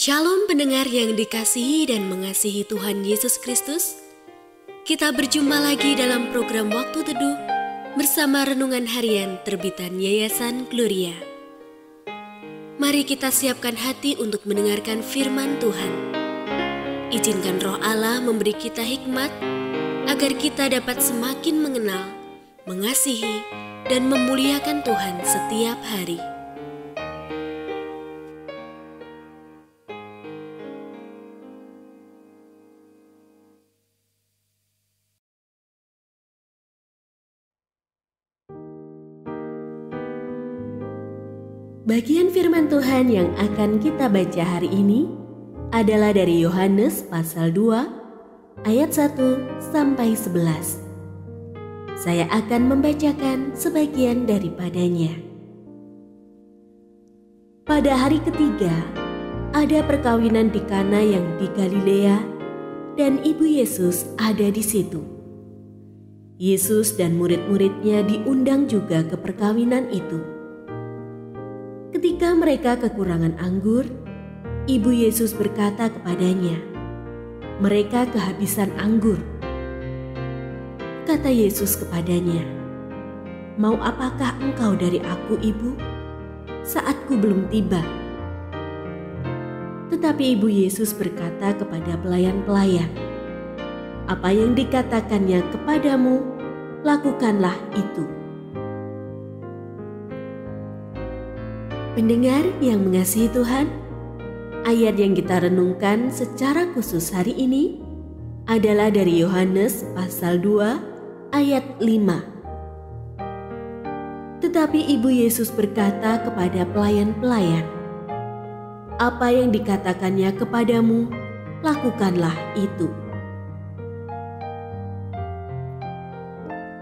Shalom pendengar yang dikasihi dan mengasihi Tuhan Yesus Kristus. Kita berjumpa lagi dalam program Waktu Teduh bersama Renungan Harian terbitan Yayasan Gloria. Mari kita siapkan hati untuk mendengarkan firman Tuhan. Izinkan Roh Allah memberi kita hikmat agar kita dapat semakin mengenal, mengasihi, dan memuliakan Tuhan setiap hari. Bagian firman Tuhan yang akan kita baca hari ini adalah dari Yohanes pasal 2 ayat 1 sampai 11. Saya akan membacakan sebagian daripadanya. Pada hari ketiga, ada perkawinan di Kana yang di Galilea dan ibu Yesus ada di situ. Yesus dan murid-muridnya diundang juga ke perkawinan itu. Ketika mereka kekurangan anggur, ibu Yesus berkata kepadanya, "Mereka kehabisan anggur." Kata Yesus kepadanya, "Mau apakah engkau dari aku, ibu? Saatku belum tiba." Tetapi ibu Yesus berkata kepada pelayan-pelayan, "Apa yang dikatakannya kepadamu, lakukanlah itu." Pendengar yang mengasihi Tuhan, ayat yang kita renungkan secara khusus hari ini adalah dari Yohanes pasal 2 ayat 5. Tetapi ibu Yesus berkata kepada pelayan-pelayan, "Apa yang dikatakannya kepadamu, lakukanlah itu."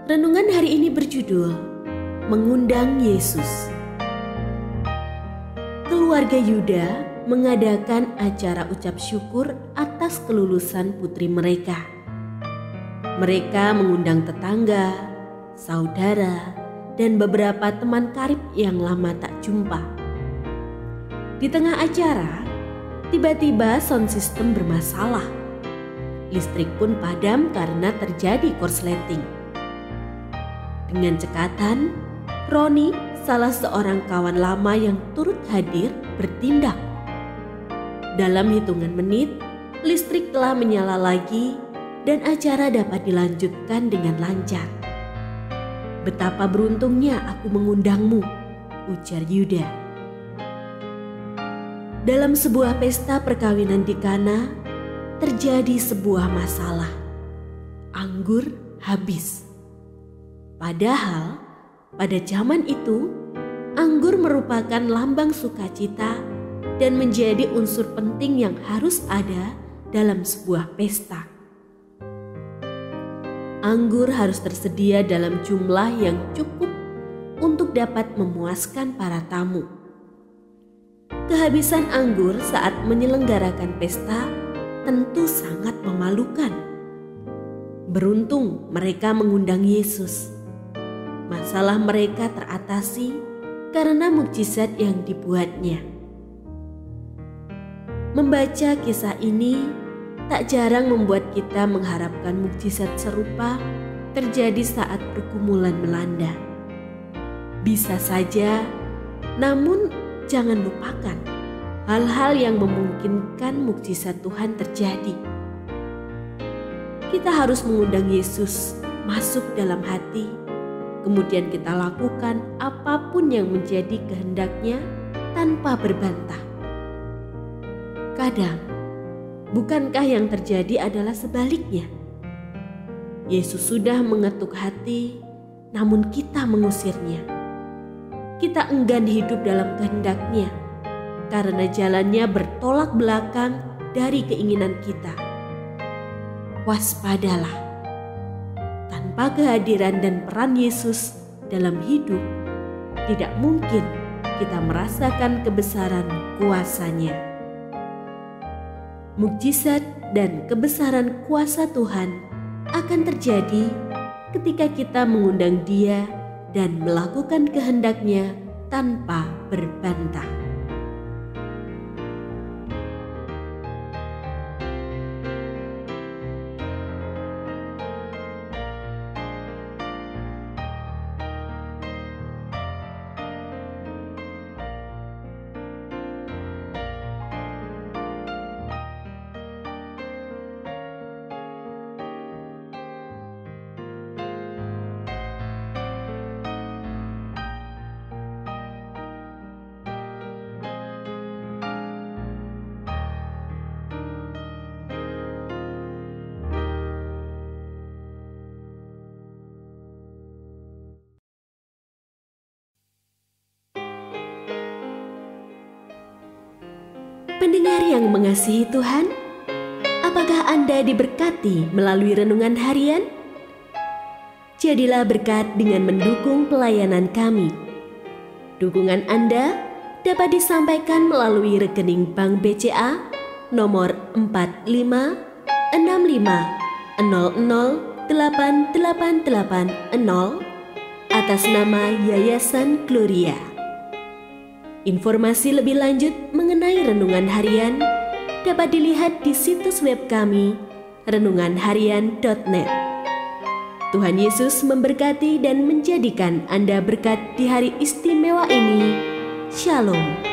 Renungan hari ini berjudul Mengundang Yesus. Keluarga Yuda mengadakan acara ucap syukur atas kelulusan putri mereka. Mereka mengundang tetangga, saudara, dan beberapa teman karib yang lama tak jumpa. Di tengah acara, tiba-tiba sound system bermasalah. Listrik pun padam karena terjadi korsleting. Dengan cekatan, Roni, salah seorang kawan lama yang turut hadir, bertindak. Dalam hitungan menit, listrik telah menyala lagi dan acara dapat dilanjutkan dengan lancar. "Betapa beruntungnya aku mengundangmu," ujar Yuda. Dalam sebuah pesta perkawinan di Kana, terjadi sebuah masalah. Anggur habis. Padahal pada zaman itu, anggur merupakan lambang sukacita dan menjadi unsur penting yang harus ada dalam sebuah pesta. Anggur harus tersedia dalam jumlah yang cukup untuk dapat memuaskan para tamu. Kehabisan anggur saat menyelenggarakan pesta tentu sangat memalukan. Beruntung mereka mengundang Yesus. Masalah mereka teratasi karena mukjizat yang dibuatnya. Membaca kisah ini tak jarang membuat kita mengharapkan mukjizat serupa terjadi saat pergumulan melanda. Bisa saja, namun jangan lupakan hal-hal yang memungkinkan mukjizat Tuhan terjadi. Kita harus mengundang Yesus masuk dalam hati. Kemudian kita lakukan apapun yang menjadi kehendaknya tanpa berbantah. Kadang, bukankah yang terjadi adalah sebaliknya? Yesus sudah mengetuk hati, namun kita mengusirnya. Kita enggan hidup dalam kehendaknya, karena jalannya bertolak belakang dari keinginan kita. Waspadalah. Tanpa kehadiran dan peran Yesus dalam hidup, tidak mungkin kita merasakan kebesaran kuasa-Nya. Mukjizat dan kebesaran kuasa Tuhan akan terjadi ketika kita mengundang Dia dan melakukan kehendak-Nya tanpa berbantah. Pendengar yang mengasihi Tuhan, apakah Anda diberkati melalui renungan harian? Jadilah berkat dengan mendukung pelayanan kami. Dukungan Anda dapat disampaikan melalui rekening Bank BCA nomor 4565008880 atas nama Yayasan Gloria. Informasi lebih lanjut mengenai renungan harian dapat dilihat di situs web kami renunganharian.net. Tuhan Yesus memberkati dan menjadikan Anda berkat di hari istimewa ini. Shalom.